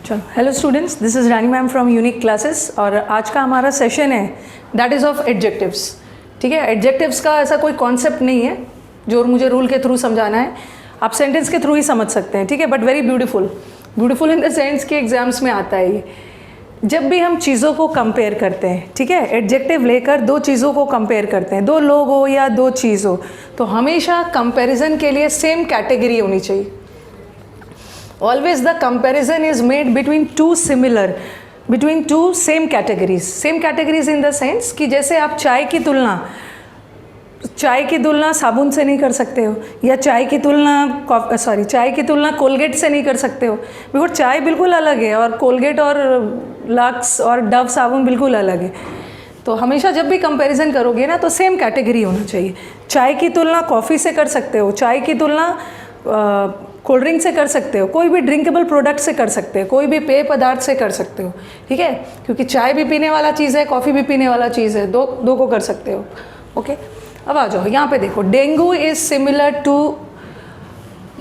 चलो, hello students, this is Rani ma'am from unique classes और आज का हमारा सेशन है दैट इज़ ऑफ एडजेक्टिव्स। ठीक है, एडजेक्टिव्स का ऐसा कोई कॉन्सेप्ट नहीं है जो मुझे रूल के थ्रू समझाना है, आप सेंटेंस के थ्रू ही समझ सकते हैं। ठीक है, but very beautiful, beautiful in the sense कि एग्जाम्स में आता है ये। जब भी हम चीज़ों को कंपेयर करते हैं, ठीक है, एडजेक्टिव लेकर दो चीज़ों को कंपेयर करते हैं, दो लोग हो या दो चीज़ हो, तो हमेशा कंपैरिजन के लिए सेम कैटेगरी होनी चाहिए। Always the comparison is made between two same categories. Same categories in the sense कि जैसे आप चाय की तुलना साबुन से नहीं कर सकते हो, या चाय की तुलना कोलगेट से नहीं कर सकते हो, बिकॉज चाय बिल्कुल अलग है और कोलगेट और लक्स और डव साबुन बिल्कुल अलग है। तो हमेशा जब भी कंपैरिजन करोगे ना तो सेम कैटेगरी होना चाहिए। चाय की तुलना कॉफ़ी से कर सकते हो, चाय की तुलना कोल्ड ड्रिंक से कर सकते हो, कोई भी ड्रिंकेबल प्रोडक्ट से कर सकते हो, कोई भी पेय पदार्थ से कर सकते हो। ठीक है, क्योंकि चाय भी पीने वाला चीज़ है, कॉफ़ी भी पीने वाला चीज़ है, दो को कर सकते हो। ओके, अब आ जाओ यहाँ पे देखो, dengue is similar to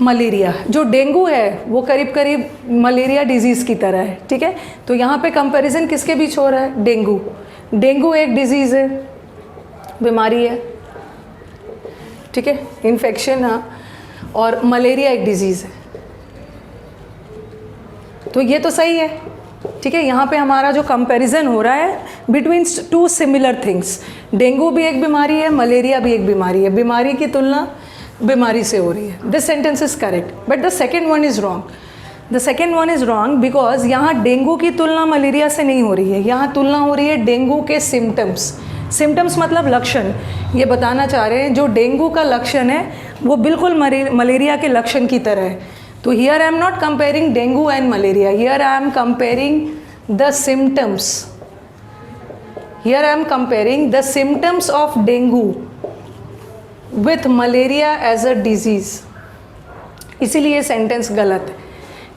malaria. जो डेंगू है वो करीब करीब मलेरिया डिजीज़ की तरह है। ठीक है, तो यहाँ पे कंपैरिजन किसके बीच हो रहा है? डेंगू एक डिजीज़ है, बीमारी है, ठीक है, इन्फेक्शन। हाँ, और मलेरिया एक डिजीज़ है, तो ये तो सही है। ठीक है, यहाँ पे हमारा जो कंपैरिजन हो रहा है between two similar things, dengue भी एक बीमारी है, मलेरिया भी एक बीमारी है, बीमारी की तुलना बीमारी से हो रही है। This sentence is correct, but the second one is wrong. Because यहाँ डेंगू की तुलना मलेरिया से नहीं हो रही है, यहाँ तुलना हो रही है डेंगू के सिम्टम्स मतलब लक्षण। ये बताना चाह रहे हैं जो डेंगू का लक्षण है वो बिल्कुल मलेरिया के लक्षण की तरह है। तो here I am not comparing dengue and malaria, here I am comparing the symptoms of dengue with malaria as a disease. इसीलिए ये सेंटेंस गलत है,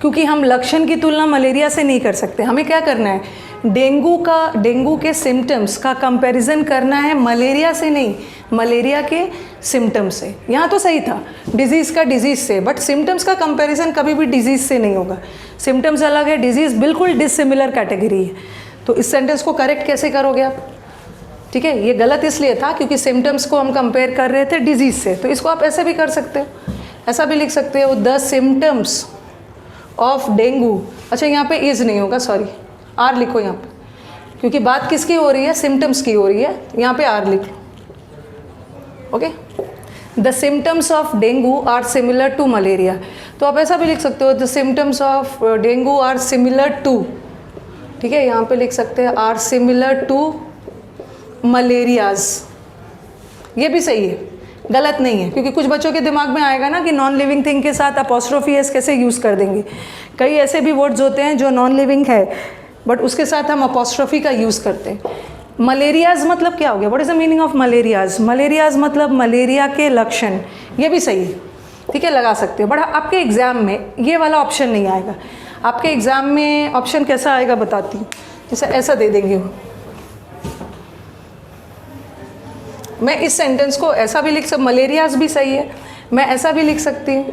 क्योंकि हम लक्षण की तुलना मलेरिया से नहीं कर सकते। हमें क्या करना है? डेंगू के सिम्टम्स का कंपैरिजन करना है मलेरिया से नहीं, मलेरिया के सिम्टम्स से। यहाँ तो सही था डिजीज़ का डिजीज़ से, बट सिम्टम्स का कंपैरिजन कभी भी डिजीज़ से नहीं होगा। सिम्टम्स अलग है, डिजीज़ बिल्कुल डिसिमिलर कैटेगरी है। तो इस सेंटेंस को करेक्ट कैसे करोगे आप? ठीक है, ये गलत इसलिए था क्योंकि सिम्टम्स को हम कंपेयर कर रहे थे डिजीज़ से। तो इसको आप ऐसे भी कर सकते हो, ऐसा भी लिख सकते हो, द सिम्टम्स ऑफ डेंगू। अच्छा, यहाँ पे इज़ नहीं होगा, सॉरी, आर लिखो यहाँ पे, क्योंकि बात किसकी हो रही है? सिम्टम्स की हो रही है, यहाँ पे आर लिख लो। Okay, the symptoms of dengue are similar to malaria. तो आप ऐसा भी लिख सकते हो, the symptoms of dengue are similar to, ठीक है, यहाँ पे लिख सकते हैं आर सिमिलर टू मलेरियाज। ये भी सही है, गलत नहीं है, क्योंकि कुछ बच्चों के दिमाग में आएगा ना कि नॉन लिविंग थिंग के साथ अपोस्ट्रोफी एस कैसे यूज़ कर देंगे। कई ऐसे भी वर्ड्स होते हैं जो नॉन लिविंग है बट उसके साथ हम अपोस्ट्रोफी का यूज़ करते हैं। मलेरियाज मतलब क्या हो गया? What is the meaning of malarias मतलब मलेरिया के लक्षण। ये भी सही है, ठीक है, लगा सकते हो। बट आपके एग्ज़ाम में ये वाला ऑप्शन नहीं आएगा। आपके एग्ज़ाम में ऑप्शन कैसा आएगा बताती हूँ, जैसे ऐसा दे देंगे वो। मैं इस सेंटेंस को ऐसा भी लिख सकती, मलेरियाज भी सही है, मैं ऐसा भी लिख सकती हूँ,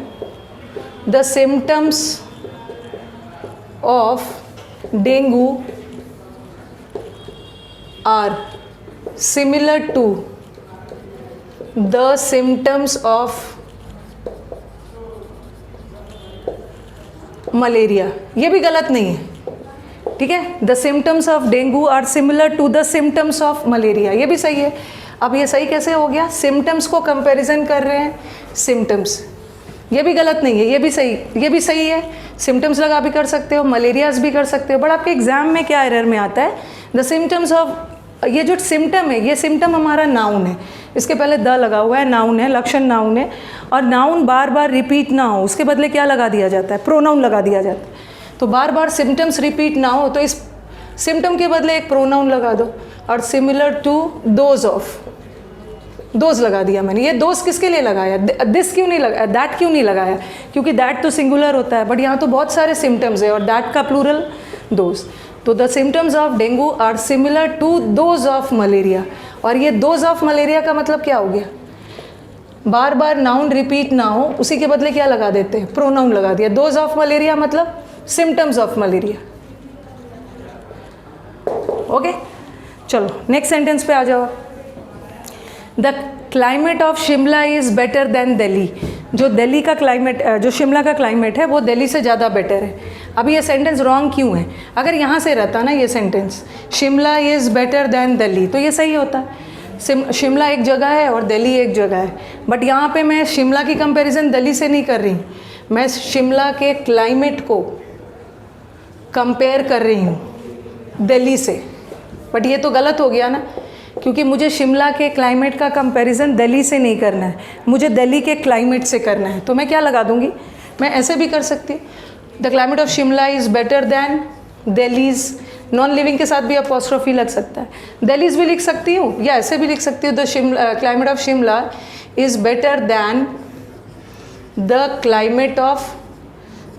the symptoms of dengue are similar to the symptoms of malaria. ये भी गलत नहीं है, ठीक है, the symptoms of dengue are similar to the symptoms of malaria, ये भी सही है। अब ये सही कैसे हो गया? सिम्टम्स को कंपैरिजन कर रहे हैं सिम्टम्स, ये भी गलत नहीं है, ये भी सही है। सिम्टम्स लगा भी कर सकते हो, मलेरियाज भी कर सकते हो। बट आपके एग्जाम में क्या एरर में आता है? द सिम्टम्स ऑफ, ये जो सिम्टम है, ये सिम्टम हमारा नाउन है, इसके पहले द लगा हुआ है, नाउन है, लक्षण नाउन है, और नाउन बार बार रिपीट ना हो उसके बदले क्या लगा दिया जाता है? प्रोनाउन लगा दिया जाता है। तो बार बार सिम्टम्स रिपीट ना हो तो इस सिम्टम के बदले एक प्रोनाउन लगा दो, और similar to those of, those लगा दिया मैंने। ये दोज किसके लिए लगाया? दिस क्यों नहीं लगाया, दैट क्यों नहीं लगाया? क्योंकि दैट तो सिंगुलर होता है, बट यहाँ तो बहुत सारे सिम्टम्स है और दैट का प्लूरल दोज। तो the symptoms of dengue are similar to those of malaria. और ये दोज ऑफ मलेरिया का मतलब क्या हो गया? बार बार नाउन रिपीट ना हो उसी के बदले क्या लगा देते हैं? प्रोनाउन लगा दिया। दोज ऑफ मलेरिया मतलब सिम्टम्स ऑफ मलेरिया। ओके, चलो नेक्स्ट सेंटेंस पे आ जाओ। The climate of Shimla is better than Delhi. जो दिल्ली का क्लाइमेट, जो शिमला का क्लाइमेट है वो दिल्ली से ज़्यादा बेटर है। अब ये सेंटेंस रॉन्ग क्यों है? अगर यहाँ से रहता ना ये sentence, Shimla is better than Delhi, तो ये सही होता। शिमला एक जगह है और दिल्ली एक जगह है, बट यहाँ पे मैं शिमला की कंपैरिजन दिल्ली से नहीं कर रही, मैं शिमला के क्लाइमेट को कंपेयर कर रही हूँ दिल्ली से। बट ये तो गलत हो गया ना, क्योंकि मुझे शिमला के क्लाइमेट का कंपैरिजन दिल्ली से नहीं करना है, मुझे दिल्ली के क्लाइमेट से करना है। तो मैं क्या लगा दूँगी, मैं ऐसे भी कर सकती हूँ, the climate of Shimla is better than Delhi's. Non living के साथ भी अपॉस्ट्रोफी लग सकता है, दिल्लीज़ भी लिख सकती हूँ, या ऐसे भी लिख सकती हूँ, the climate of Shimla is better then the climate of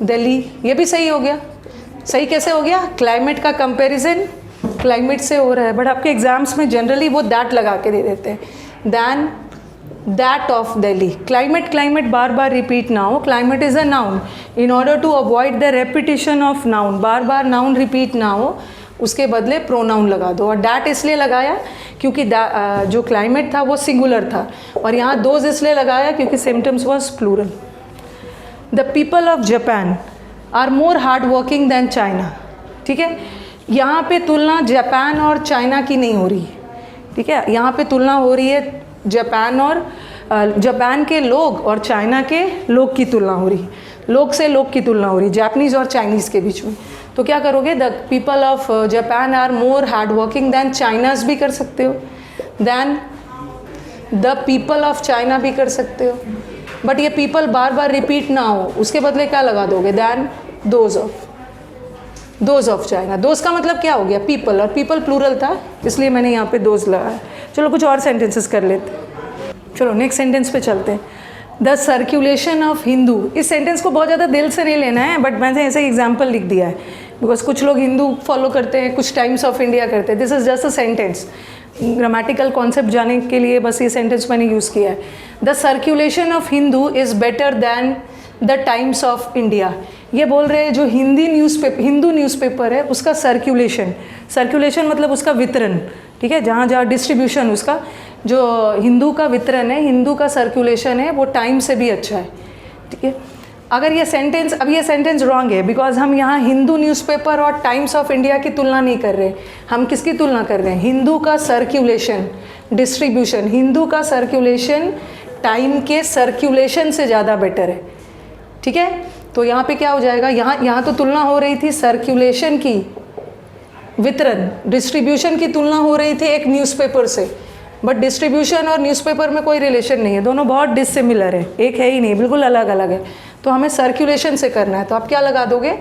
Delhi. ये भी सही हो गया। सही कैसे हो गया? क्लाइमेट का कंपैरिजन क्लाइमेट से हो रहा है, बट आपके एग्जाम्स में जनरली वो दैट लगा के दे देते हैं, than that of Delhi. Climate बार बार रिपीट ना हो, climate is a noun, in order to avoid the repetition of noun, बार बार नाउन रिपीट ना हो, उसके बदले प्रोनाउन लगा दो। और डैट इसलिए लगाया क्योंकि जो क्लाइमेट था वो सिंगुलर था, और यहाँ दोज इसलिए लगाया क्योंकि symptoms was plural. The people of Japan are more hard working than China. ठीक है, यहाँ पे तुलना जापान और चाइना की नहीं हो रही है, ठीक है, यहाँ पे तुलना हो रही है जापान और जापान के लोग और चाइना के लोग की तुलना हो रही है, लोग से लोग की तुलना हो रही है, जापानीज़ और चाइनीज़ के बीच में। तो क्या करोगे, the people of Japan are more hard working than China's भी कर सकते हो, than the people of China भी कर सकते हो, बट ये पीपल बार बार रिपीट ना हो, उसके बदले क्या लगा दोगे, then those of China. Those का मतलब क्या हो गया, पीपल, और पीपल प्लूरल था इसलिए मैंने यहाँ पे दोज लगाया। चलो कुछ और सेंटेंसेस कर लेते हैं। चलो नेक्स्ट सेंटेंस पे चलते हैं। The circulation of Hindu. इस सेंटेंस को बहुत ज़्यादा दिल से नहीं लेना है, बट मैंने ऐसे एग्जाम्पल लिख दिया है बिकॉज कुछ लोग हिंदू फॉलो करते हैं, कुछ टाइम्स ऑफ इंडिया करते हैं। This is just a sentence, grammatical concept जाने के लिए बस ये सेंटेंस मैंने यूज़ किया है। The circulation of Hindu is better then the times of India. ये बोल रहे हैं जो हिंदू न्यूज़पेपर है उसका सर्कुलेशन मतलब उसका वितरण, ठीक है, जहाँ जहाँ डिस्ट्रीब्यूशन, उसका जो हिंदू का वितरण है, हिंदू का सर्कुलेशन है, वो टाइम से भी अच्छा है। ठीक है, अगर ये सेंटेंस, अब ये सेंटेंस रॉन्ग है बिकॉज हम यहाँ हिंदू न्यूज़पेपर और टाइम्स ऑफ इंडिया की तुलना नहीं कर रहे, हम किसकी तुलना कर रहे हैं, हिंदू का सर्कुलेशन, डिस्ट्रीब्यूशन। हिंदू का सर्कुलेशन टाइम के सर्कुलेशन से ज़्यादा बेटर है। ठीक है, तो यहाँ पे क्या हो जाएगा, यहाँ तो तुलना हो रही थी सर्कुलेशन की, वितरण, डिस्ट्रीब्यूशन की तुलना हो रही थी एक न्यूज़पेपर से, बट डिस्ट्रीब्यूशन और न्यूज़पेपर में कोई रिलेशन नहीं है, दोनों बहुत डिसिमिलर है, एक है ही नहीं, बिल्कुल अलग अलग है। तो हमें सर्कुलेशन से करना है, तो आप क्या लगा दोगे,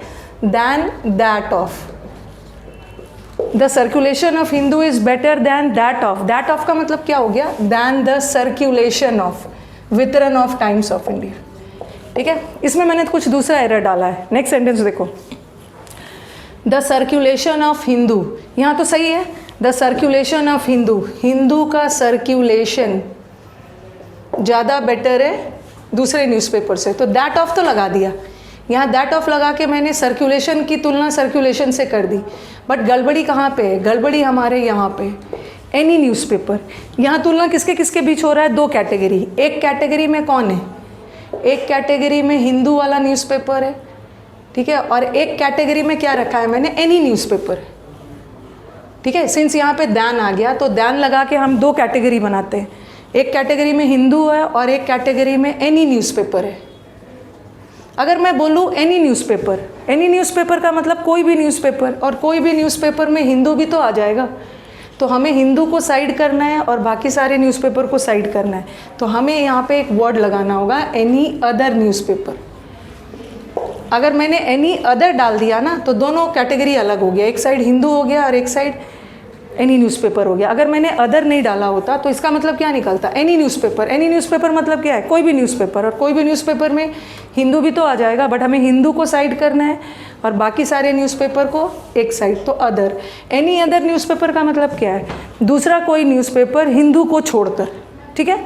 than that of. The circulation of Hindu is better than that of. That of का मतलब क्या हो गया, दैन द सर्कुलेशन ऑफ, वितरण ऑफ टाइम्स ऑफ इंडिया। ठीक है, इसमें मैंने कुछ दूसरा एरर डाला है। नेक्स्ट सेंटेंस देखो, द सर्कुलेशन ऑफ हिंदू, यहाँ तो सही है, the circulation of Hindu, Hindu का सर्कुलेशन ज़्यादा बेटर है दूसरे न्यूज़पेपर से, तो दैट ऑफ तो लगा दिया। यहाँ दैट ऑफ लगा के मैंने सर्कुलेशन की तुलना सर्कुलेशन से कर दी, बट गड़बड़ी कहाँ पे है, गड़बड़ी हमारे यहाँ पे, एनी न्यूज़पेपर। यहाँ तुलना किसके किसके बीच हो रहा है, दो कैटेगरी। एक कैटेगरी में कौन है, एक कैटेगरी में हिंदू वाला न्यूज़पेपर है, ठीक है, और एक कैटेगरी में क्या रखा है मैंने, एनी न्यूज़पेपर। ठीक है, सिंस यहाँ पे दैन आ गया तो दैन लगा के हम दो कैटेगरी बनाते हैं, एक कैटेगरी में हिंदू है और एक कैटेगरी में एनी न्यूज़पेपर है। अगर मैं बोलूँ एनी न्यूज़पेपर का मतलब कोई भी न्यूज़पेपर, और कोई भी न्यूज़पेपर में हिंदू भी तो आ जाएगा, तो हमें हिंदू को साइड करना है और बाकी सारे न्यूज़पेपर को साइड करना है, तो हमें यहाँ पे एक वर्ड लगाना होगा, एनी अदर न्यूज़पेपर। अगर मैंने एनी अदर डाल दिया ना तो दोनों कैटेगरी अलग हो गया, एक साइड हिंदू हो गया और एक साइड एनी न्यूज़पेपर हो गया। अगर मैंने अदर नहीं डाला होता तो इसका मतलब क्या निकलता, एनी न्यूज़पेपर। एनी न्यूज़पेपर मतलब क्या है, कोई भी न्यूज़पेपर, और कोई भी न्यूज़पेपर में हिंदू भी तो आ जाएगा, बट हमें हिंदू को साइड करना है और बाकी सारे न्यूज़पेपर को एक साइड, तो अदर। एनी अदर न्यूज़पेपर का मतलब क्या है, दूसरा कोई न्यूज़पेपर हिंदू को छोड़कर। ठीक है,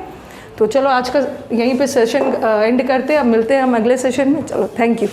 तो चलो आज का यहीं पे सेशन एंड करते हैं, अब मिलते हैं हम अगले सेशन में। चलो, थैंक यू।